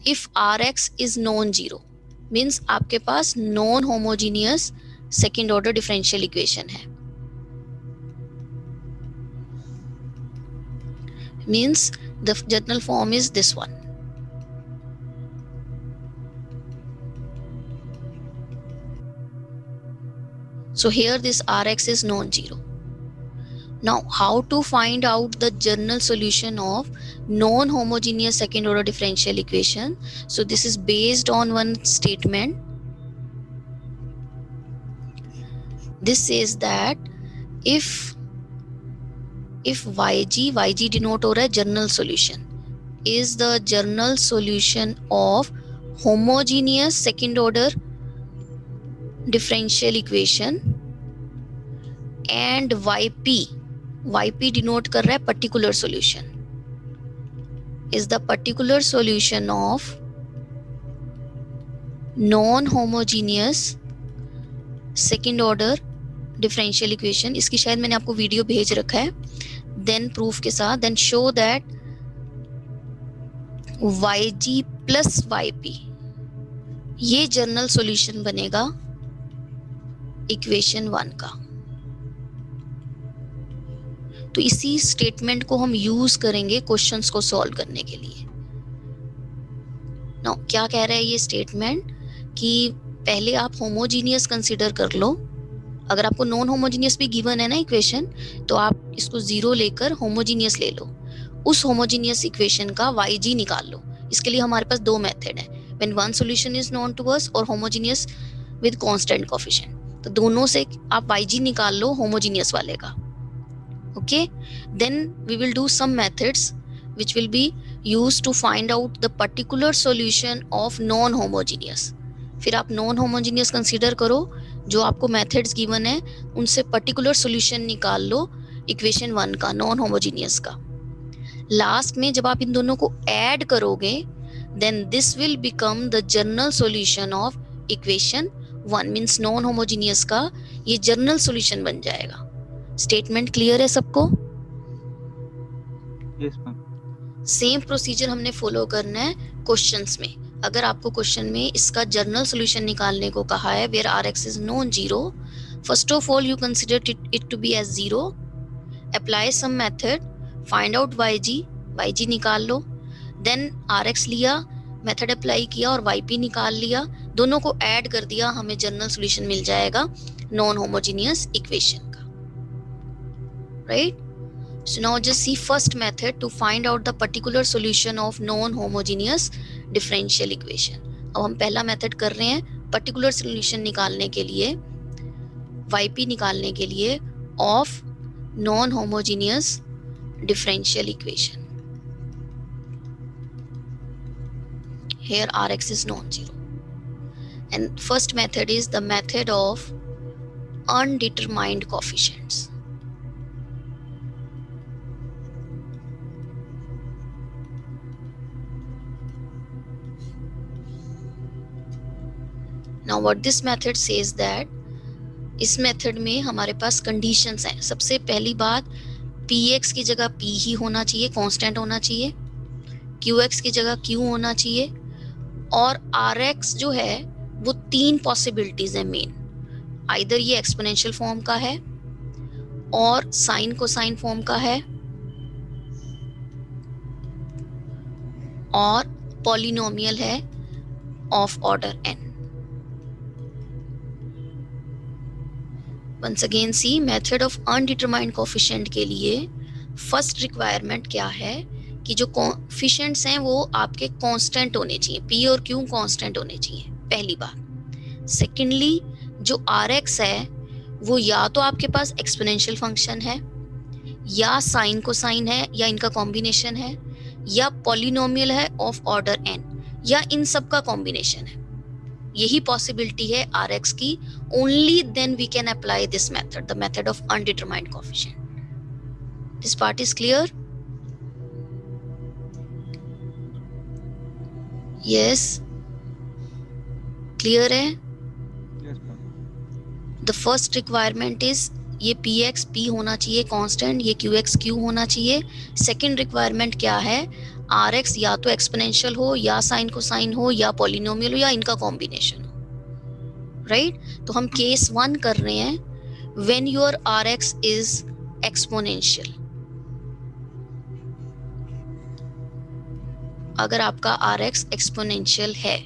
If R X is non zero means आपके पास non homogeneous second order differential equation है, means the general form is this one. So here this Rx is non-zero. Now how to find out the general solution of non-homogeneous second order differential equation? So this is based on one statement. This says that if yg denote हो रहा है general solution, is the general solution of homogeneous second order differential equation and yp denote कर रहा है particular solution, is the particular solution of non-homogeneous second order differential equation. इसकी शायद मैंने आपको वीडियो भेज रखा है, then proof के साथ, then show that yg plus yp ये जनरल सॉल्यूशन बनेगा इक्वेशन 1 का. तो इसी स्टेटमेंट को हम यूज करेंगे क्वेश्चंस को सॉल्व करने के लिए. नो क्या कह रहा है ये स्टेटमेंट कि पहले आप होमोजीनियस कंसीडर कर लो. अगर आपको नॉन होमोजीनियस भी गिवन है ना इक्वेशन, तो आप इसको जीरो लेकर होमोजीनियस ले लो. उस होमोजीनियस इक्वेशन का yg निकाल लो. इसके लिए हमारे पास दो मेथड है, when one solution is known to us और होमोजीनियस विद कांस्टेंट कोएफिशिएंट. तो दोनों से आप yg निकाल लो होमोजीनियस वाले का. Okay, then we will do some methods which will be used to find out the particular solution of non-homogeneous. फिर आप नॉन होमोजीनियस कंसीडर करो, जो आपको मेथड्स गिवन है उनसे पर्टिकुलर सॉल्यूशन निकाल लो इक्वेशन 1 का, नॉन होमोजीनियस का. लास्ट में जब आप इन दोनों को ऐड करोगे then this will become the general solution of equation 1, means non homogeneous का ये जनरल सॉल्यूशन बन जाएगा. स्टेटमेंट क्लियर है सबको? Yes ma'am. सेम प्रोसीजर हमने फॉलो करना है क्वेश्चंस में. अगर आपको क्वेश्चन में इसका जनरल सॉल्यूशन निकालने को कहा है where rx is non zero, first of all you consider it to be as zero, apply some method, find out yg निकाल लो, देन rx लिया, मेथड अप्लाई किया और yp निकाल लिया, दोनों को ऐड कर दिया, हमें जनरल सॉल्यूशन मिल जाएगा नॉन होमोजीनियस इक्वेशन का. Right? So now just see first method to find out the particular solution of non-homogeneous differential equation. अब हम पहला मेथड कर रहे हैं पर्टिकुलर सॉल्यूशन निकालने के लिए, yp निकालने के लिए of non homogeneous differential equation. Here rx is non-zero. And first method is the method of undetermined coefficients. Now what this method says that इस मेथड में हमारे पास कंडीशंस हैं. सबसे पहली बात, px की जगह p ही होना चाहिए, कांस्टेंट होना चाहिए, qx की जगह q होना चाहिए, और rx जो है वो तीन पॉसिबिलिटीज है मेन. आइदर ये एक्सपोनेंशियल फॉर्म का है और साइन कोसाइन फॉर्म का है और पॉलिनोमियल है of order n. Once again see method of undetermined coefficient के लिए फर्स्ट रिक्वायरमेंट क्या है कि जो कोएफिशिएंट्स हैं वो आपके कांस्टेंट होने चाहिए, p और q कांस्टेंट होने चाहिए, पहली बात. सेकेंडली जो rx है वो या तो आपके पास एक्सपोनेंशियल फंक्शन है या साइन कोसाइन है या इनका कॉम्बिनेशन है या पॉलिनोमियल है ऑफ ऑर्डर n या इन सब का कॉम्बिनेशन है. यही पॉसिबिलिटी है rx की. Only then we can apply this method, the method of undetermined coefficient. This part is clear? Yes, clear है? Yes ma'am. The first requirement is ये px p होना चाहिए कांस्टेंट, ये qx q होना चाहिए. Second requirement क्या है, are x या तो एक्सपोनेंशियल हो या साइन कोसाइन हो या पॉलिनोमियल हो या इनका कॉम्बिनेशन हो, राइट? तो हम केस 1 कर रहे हैं when your R X is exponential. अगर आपका आर एक्स एक्सपोनेंशियल है,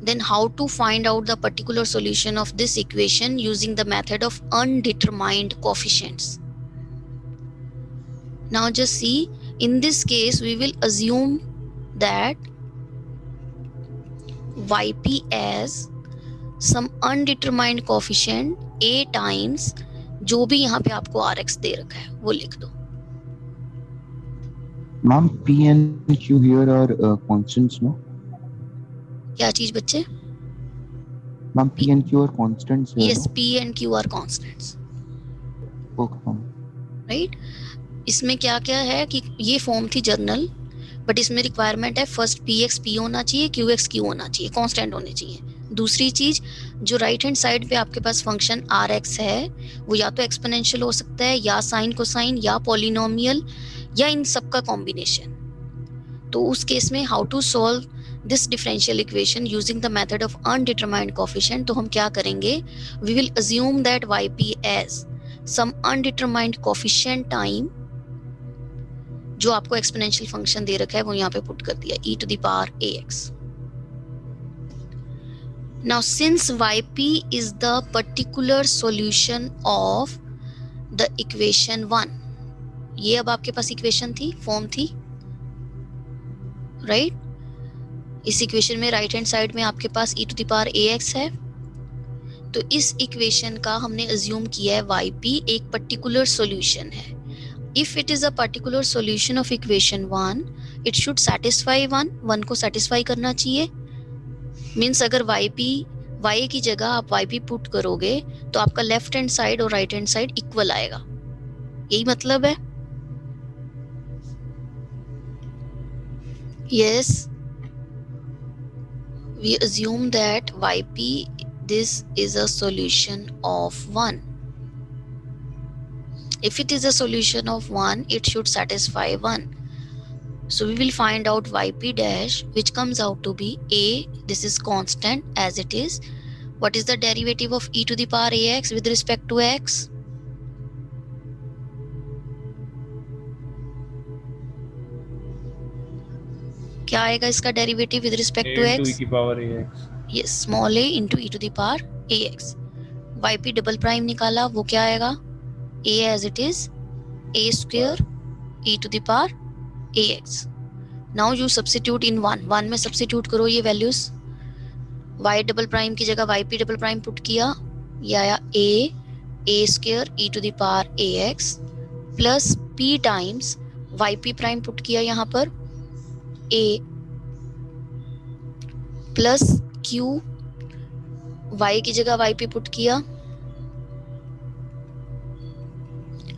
then how to find out the particular solution of this equation using the method of undetermined coefficients. Now just see, in this case we will assume that yp as some undetermined coefficient a times जो भी यहाँ पे आपको rx दे रखा है वो लिख दो। Ma'am P and Q here are constants, no? क्या चीज बच्चे? Ma'am P and Q are constants here, Yes, no? p and q are constants, Okay, ma'am. right? इसमें क्या क्या है कि ये फॉर्म थी जर्नल, बट इसमें रिक्वायरमेंट है फर्स्ट पी एक्स पी होना चाहिए, क्यू एक्स क्यू होना चाहिए, कांस्टेंट होने चाहिए। दूसरी चीज, जो राइट हैंड साइड पे आपके पास फंक्शन आर एक्स है वो या तो एक्सपोनेंशियल हो सकता है या साइन कोसाइन या पॉलिनोमियल या इन सब का कॉम्बिनेशन। तो उस केस में how to solve this differential equation using the method of undetermined coefficient, तो हम क्या करेंगे, we will assume that Y P as some undetermined coefficient time, जो आपको एक्सपोनेंशियल फंक्शन दे रखा है वो यहाँ पे पुट कर दिया e to the power ax. Now since yp is the particular solution of the equation 1, ये अब आपके पास इक्वेशन थी, फॉर्म थी, राइट? इस इक्वेशन में राइट हैंड साइड में आपके पास e to the power ax है, तो इस इक्वेशन का हमने अज्यूम किया है yp एक पर्टिकुलर सॉल्यूशन है। If it is a particular solution of equation 1, it should satisfy 1 को satisfy करना चाहिए। मीन्स अगर y की जगह आप yp पुट करोगे तो आपका लेफ्ट हैंड साइड और राइट हैंड साइड इक्वल आएगा, यही मतलब है। Yes, we assume that yp this is a solution of 1. If it is a solution of 1, it should satisfy 1. So we will find out yp dash, which comes out to be a, this is constant as it is. What is the derivative of e to the power ax with respect to x? क्या आएगा इसका derivative with respect to x? e की power ax. Yes, small a into e to the power ax. yp double prime निकाला, वो क्या आएगा? a as it is, a square e to the power ax. Now you substitute in 1 में substitute करो ये values. y double prime की जगह yp double prime put किया, ये आया a square e to the power ax plus p times yp prime put किया यहाँ पर a प्लस q, y की जगह yp पुट किया,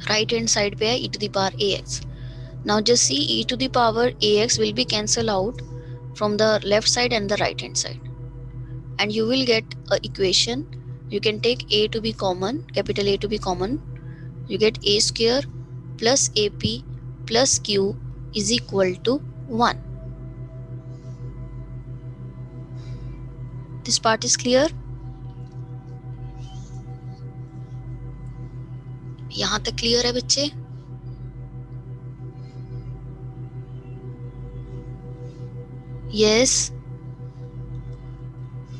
राइट हैंड साइड पे है e to the power ax. Now just see, e to the power ax will be cancelled out from the left side and the right hand side, and you will get a equation. You can take a to be common, capital A to be common. You get a square plus ap plus q is equal to 1. This part is clear? यहाँ तक clear है बच्चे? Yes.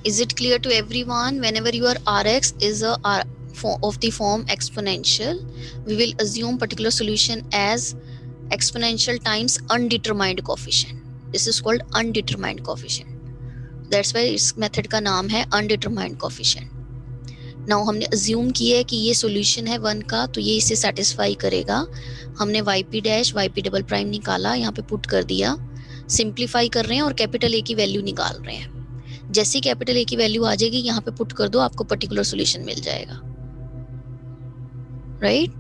Is it clear to everyone? Whenever your Rx is of the form exponential, we will assume particular solution as exponential times undetermined coefficient. This is called undetermined coefficient. That's why इस method का नाम है undetermined coefficient. Now हमने assume किया है कि ये solution है 1 का, तो ये इसे satisfy करेगा। हमने yp dash yp double prime निकाला, यहाँ पे पुट कर दिया, सिंप्लीफाई कर रहे हैं और कैपिटल ए की वैल्यू निकाल रहे हैं। जैसे ही कैपिटल ए की वैल्यू आ जाएगी यहाँ पे पुट कर दो, आपको पर्टिकुलर सॉल्यूशन मिल जाएगा, राइट?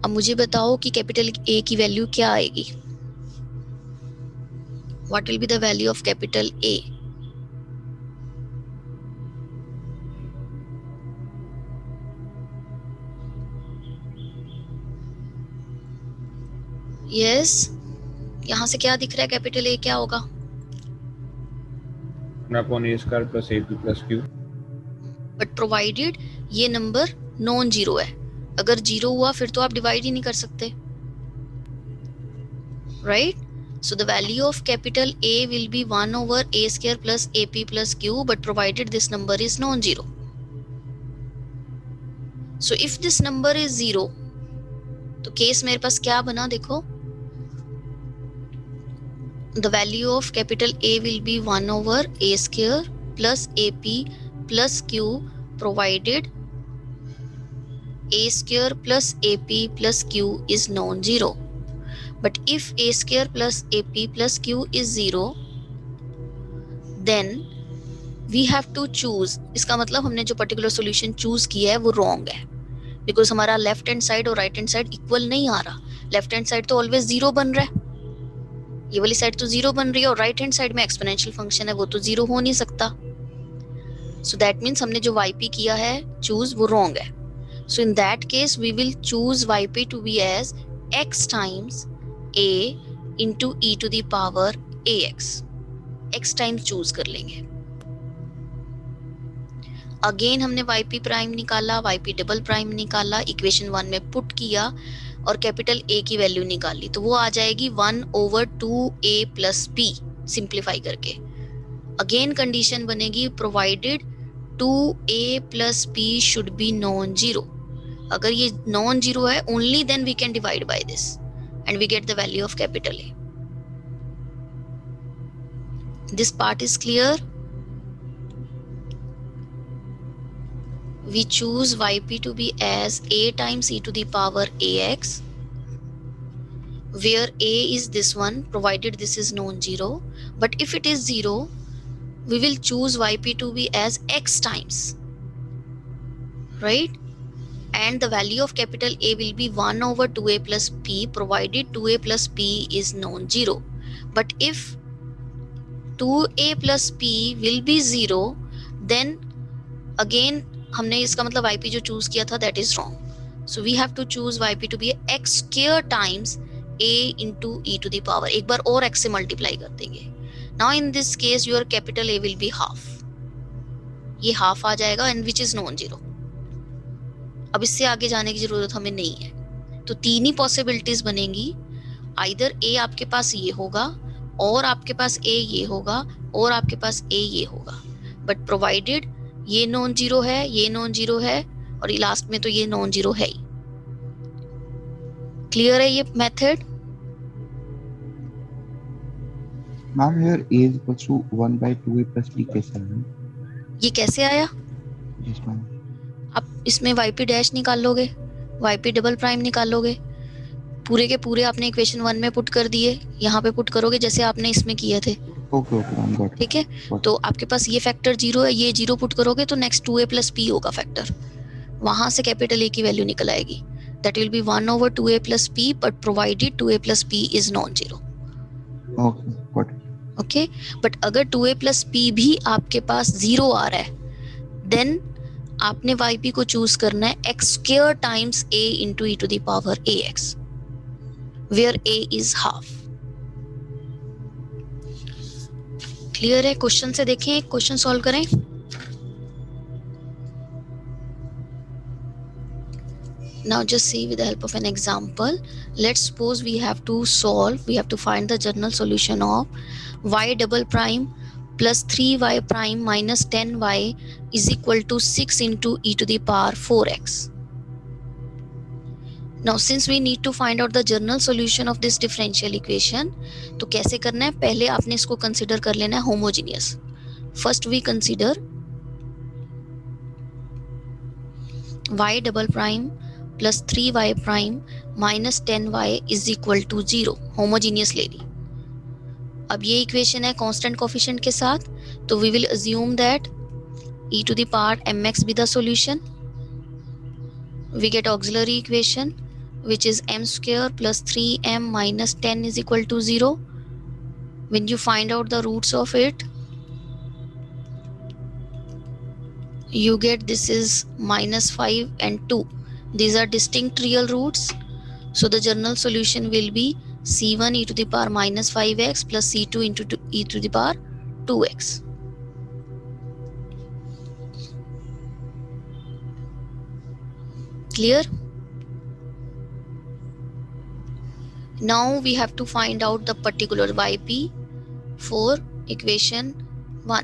अब मुझे बताओ कि कैपिटल ए की वैल्यू क्या आएगी? What will be the value of capital A? Yes, यहाँ से क्या दिख रहा है, कैपिटल ए क्या होगा? 1/a² plus ab plus q. But provided ये नंबर नॉन जीरो है। अगर जीरो हुआ फिर तो आप डिवाइड ही नहीं कर सकते, right? So the value of capital A will be 1 over a² plus ap plus q, but provided this number is non-zero. So if this number is zero, तो केस मेरे पास क्या बना देखो, the value of capital A will be 1 over a² plus ap plus q, provided a² plus ap plus q is non-zero. But if a² plus ap plus q is 0, then we have to choose. इसका मतलब हमने जो particular solution choose किया है वो wrong है, because हमारा left hand side और राइट हैंड साइड इक्वल नहीं आ रहा। लेफ्ट हैंड साइड तो ऑलवेज जीरो बन रहा है, ये वाली साइड तो जीरो बन रही है, और राइट हैंड साइड में एक्सपोनेंशियल फंक्शन है, वो तो जीरो हो नहीं सकता। सो दैट मीन्स हमने जो yp किया है चूज वो रॉन्ग है। So in that case we will choose yp to be as x times a into e to the power ax, x times choose कर लेंगे। अगेन हमने yp प्राइम निकाला, yp डबल प्राइम निकाला, equation 1 में put किया और capital A की value निकाली, तो वो आ जाएगी 1 over 2a plus p, simplify करके। अगेन कंडीशन बनेगी provided 2a plus p should be non zero. अगर ये नॉन जीरो है only then we can divide by this and we get the value of capital A. This part is clear. We choose yp to be as a times e to the power ax, where a is this one, provided this is non-zero. But if it is zero, we will choose yp to be as x times, right? And the value of capital A will be 1 over 2a plus p, provided 2a plus p is non-zero. But if 2a plus p will be 0, then again हमने इसका मतलब yp जो choose किया था that is wrong. So we have to choose yp to be x² times a into e to the power. एक बार और x से multiply कर देंगे. Now in this case your capital A will be half. ये half आ जाएगा and which is non-zero. अब इससे आगे जाने की जरूरत हमें नहीं है। तो तीन ही पॉसिबिलिटीज बनेंगी, आइदर ए आपके पास ये होगा, और आपके पास ए ये होगा, और आपके पास ए ये होगा। बट प्रोवाइडेड ये नॉन जीरो है, ये नॉन जीरो है, और ये लास्ट में तो ये नॉन जीरो है ही। क्लियर है ये method? Ma'am here a is equals to 1 by 2a plus b कैसे है? ये कैसे आया? Yes ma'am. आप इसमें yp डैश निकाल लोगे, yp डबल प्राइम निकाल लोगे, पूरे के पूरे आपने इक्वेशन 1 में पुट कर दिए, यहाँ पे पुट करोगे जैसे आपने इसमें किए थे। Okay okay ma'am got it. ठीक है, तो आपके पास ये फैक्टर जीरो है, ये जीरो पुट करोगे तो नेक्स्ट 2a प्लस p होगा फैक्टर, वहां से कैपिटल A की वैल्यू निकल आएगी। That will be 1 over 2a plus p, but provided 2a plus p is non zero. Okay got it. Okay, but अगर 2a plus p भी आपके पास zero आ रहा है, देन आपने yp को चूज करना है x² times a into e to the power ax, where a is half। Clear है? क्वेश्चन से देखें, एक क्वेश्चन सॉल्व करें। Now just see with the help of an example. Let's suppose we have to find the general solution of y double prime plus 3y prime minus 10y is equal to 6 into e to the power 4x. Now since we need to find out the general solution of this differential equation, तो कैसे करना है? पहले आपने इसको consider कर लेना है homogeneous. First we consider y double prime plus 3y prime minus 10y is equal to 0, homogeneous ले ली। अब ये इक्वेशन है कांस्टेंट कोफिशिएंट के साथ, तो we will assume that e to the power mx be the solution. We get auxiliary equation which is m square plus 3m minus 10 is equal to 0. When you find out the roots of it, you get this is minus 5 and 2. These are distinct real roots, so the general solution will be c1 e to the power minus 5x plus c2 into e to the power 2x. Clear? Now we have to find out the particular yp for equation 1.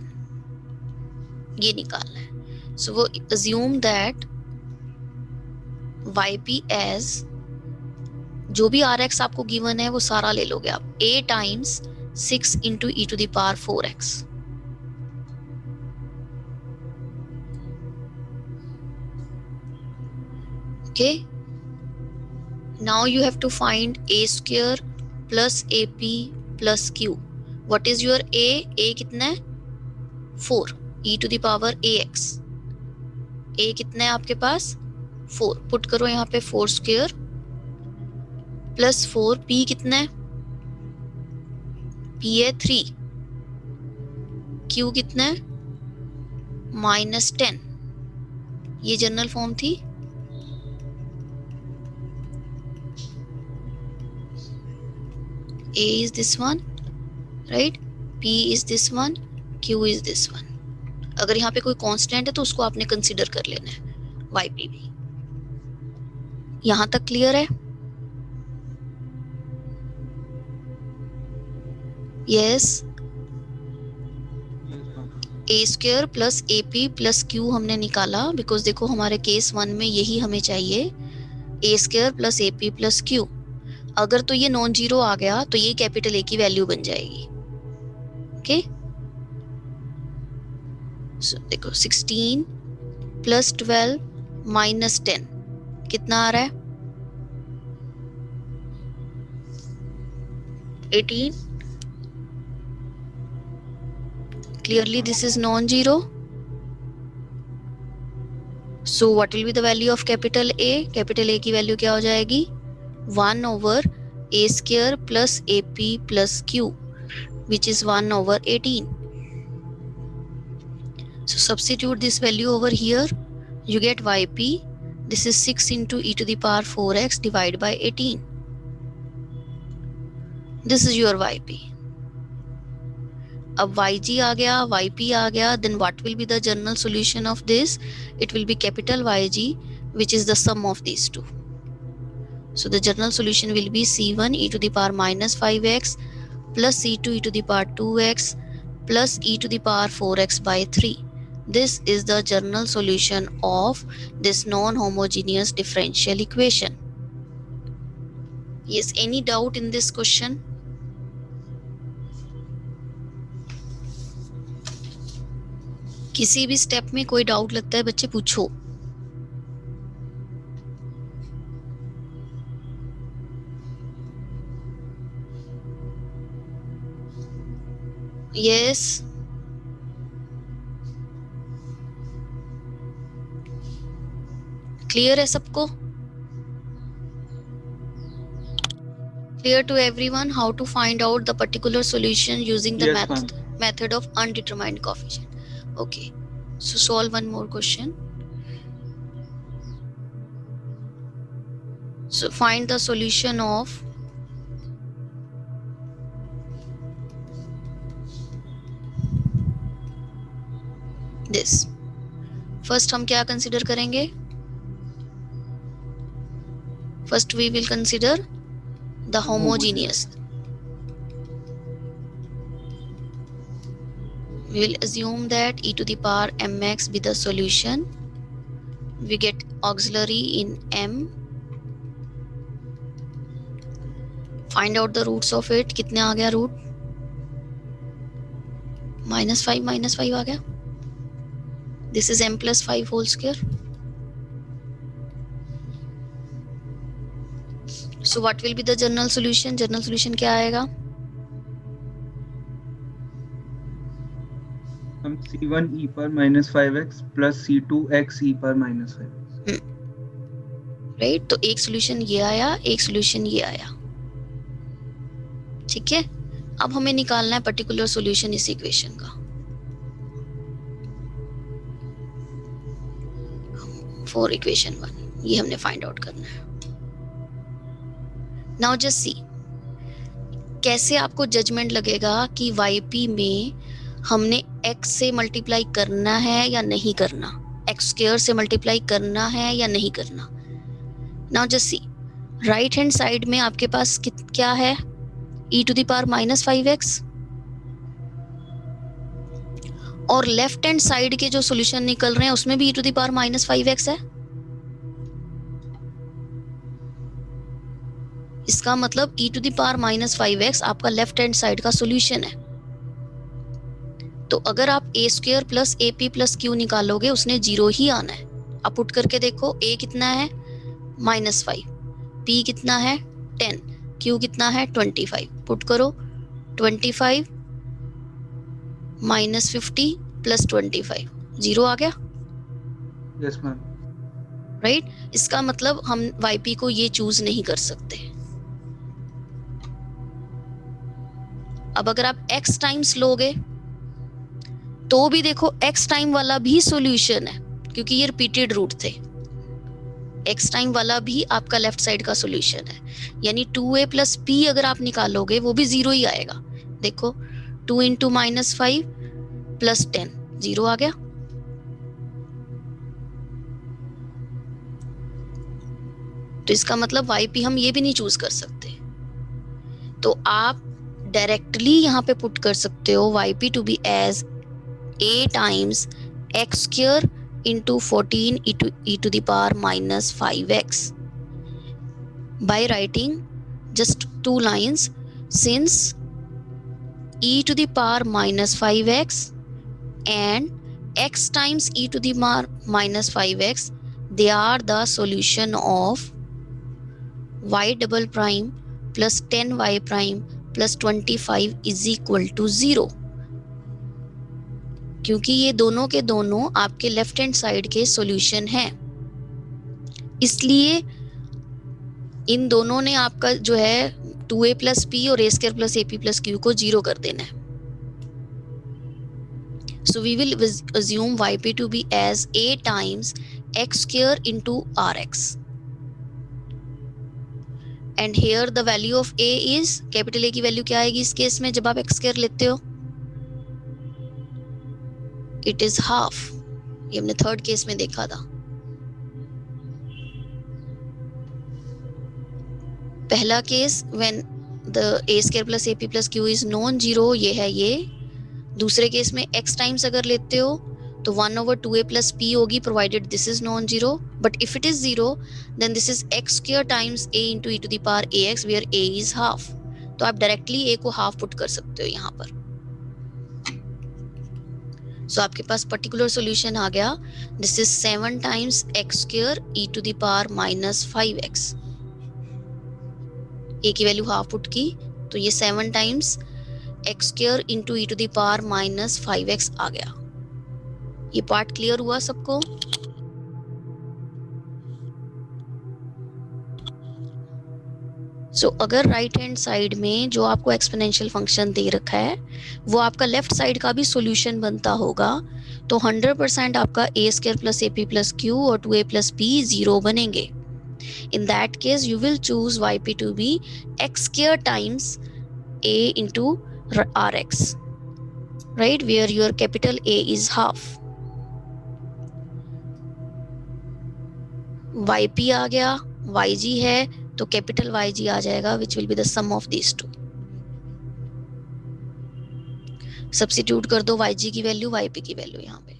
ये निकालना है. So वो assume that yp as जो भी rx आपको given है वो सारा ले लोगे आप. a times 6 into e to the power 4x. Okay. Now you have to find a square plus ap plus q. What is your a? a कितना है? 4 e to the power ax. a कितना है आपके पास? 4. Put करो यहाँ पे 4 square plus 4. p कितना है? p है 3. q कितना है? -10. ये जनरल फॉर्म थी. a is this one, right? p is this one, q is this one. अगर यहाँ पे कोई कांस्टेंट है तो उसको आपने कंसीडर कर लेना है. yp भी. यहाँ तक क्लियर है? Yes. a square plus ap plus q हमने निकाला बिकॉज देखो हमारे केस 1 में यही हमें चाहिए. a square plus ap plus q. अगर तो ये नॉन जीरो आ गया तो ये कैपिटल ए की वैल्यू बन जाएगी. ओके. सो देखो 16 प्लस 12 माइनस 10 कितना आ रहा है? 18. Clearly this is non-zero. So what will be the value of capital A? Capital A की वैल्यू क्या हो जाएगी? 1 over a square plus ap plus q, which is 1 over 18. So substitute this value over here. You get yp. This is 6 into e to the power 4x divided by 18. This is your yp. अब yg आ गया, yp आ गया. Then what will be the general solution of this? It will be capital Yg, which is the sum of these two. So the general solution will be c1 e to the power minus 5x plus c2 e to the power 2x plus e to the power 4x by 3. This is the general solution of this non-homogeneous differential equation. Yes, any doubt in this question? किसी भी step में कोई doubt लगता है बच्चे पूछो. Yes. Clear है सबको? Clear to everyone how to find out the particular solution using the method of undetermined coefficient. Okay. So solve one more question. So find the solution of this. First हम क्या consider करेंगे? First we will consider the homogeneous. We will assume that e to the power mx be the solution. We get auxiliary in m. Find out the roots of it. कितने आ गया root? -5 आ गया. This is m plus 5 whole square. So what will be the general solution? General solution क्या आएगा? हम c1 e पर -5x plus c2 x e पर -5x. Right. तो एक सोल्यूशन ये आया, एक सोल्यूशन ये आया. ठीक है. अब हमें निकालना है पर्टिकुलर सोल्यूशन इस इक्वेशन का. फॉर इक्वेशन 1 ये हमने फाइंड आउट करना है. नाउ जस्ट सी. कैसे आपको जजमेंट लगेगा कि yp में हमने x से मल्टीप्लाई करना है या नहीं करना, x स्क्वायर से मल्टीप्लाई करना है या नहीं करना। Now just see, right hand side में आपके पास क्या है, e to the power minus 5x, और लेफ्ट हैंड साइड के जो सॉल्यूशन निकल रहे हैं उसमें भी e to the power minus 5x है। इसका मतलब e to the power minus 5x आपका लेफ्ट हैंड साइड का सॉल्यूशन है। तो अगर आप a square plus AP plus Q निकालोगे उसने 0 ही आना है। आप पुट करके देखो, a कितना है -5, p कितना है 10, q कितना है 25। पुट करो 25 -50 प्लस 25, 0 आ गया। Yes ma'am. राइट, इसका मतलब हम yp को ये चूज नहीं कर सकते। अब अगर आप x टाइम्स लोगे तो भी देखो x टाइम वाला भी सॉल्यूशन है, क्योंकि ये रिपीटेड रूट थे। x टाइम वाला भी आपका लेफ्ट साइड का सॉल्यूशन है, यानी 2a प्लस p अगर आप निकालोगे वो भी 0 ही आएगा। देखो 2 इंटू -5 प्लस 10, 0 आ गया। तो इसका मतलब yp हम ये भी नहीं चूज कर सकते। तो आप डायरेक्टली यहाँ पे पुट कर सकते हो yp to be as a times x square into 14 e to the power minus 5x by writing just 2 lines, since e to the power minus 5x and x times e to the power minus 5x, they are the solution of y double prime plus 10y prime plus 25 is equal to 0। क्योंकि ये दोनों के दोनों आपके left hand side के solution हैं, इसलिए इन दोनों ने आपका जो है 2a प्लस पी और a square plus AP plus Q को 0 कर देना है। So we will assume yp to be as a times x square into rx, and here the value of a is, capital A की value क्या आएगी इस case में जब आप x स्क्वायर लेते हो, इट इज हाफ। ये हमने थर्ड केस में देखा था। पहला case when the a square plus AP plus Q is non zero, ये है ये। दूसरे केस में x टाइम्स अगर लेते हो तो 1/2a प्लस p होगी, provided this is non zero. But if it is zero then this is x square times a into e to the power ax where a is half. तो आप directly a को half put कर सकते हो यहाँ पर। सो आपके पास particular solution आ गया, this is 7 times x square e to the power minus 5x। a की वैल्यू हाफ पुट की तो ये 7 times x square into e to the power minus 5x आ गया। ये पार्ट क्लियर हुआ सबको? सो अगर राइट हैंड साइड में जो आपको एक्सपोनेंशियल फंक्शन दे रखा है वो आपका लेफ्ट साइड का भी सॉल्यूशन बनता होगा, तो 100% आपका a square plus AP plus Q और 2a प्लस p 0 बनेंगे। In that case you will choose yp to be x square times a into rx, right, where your capital A is half। yp आ गया, yg है तो capital yg आ जाएगा, which will be the sum of these two. Substitute कर दो yg की value yp की value यहाँ पे।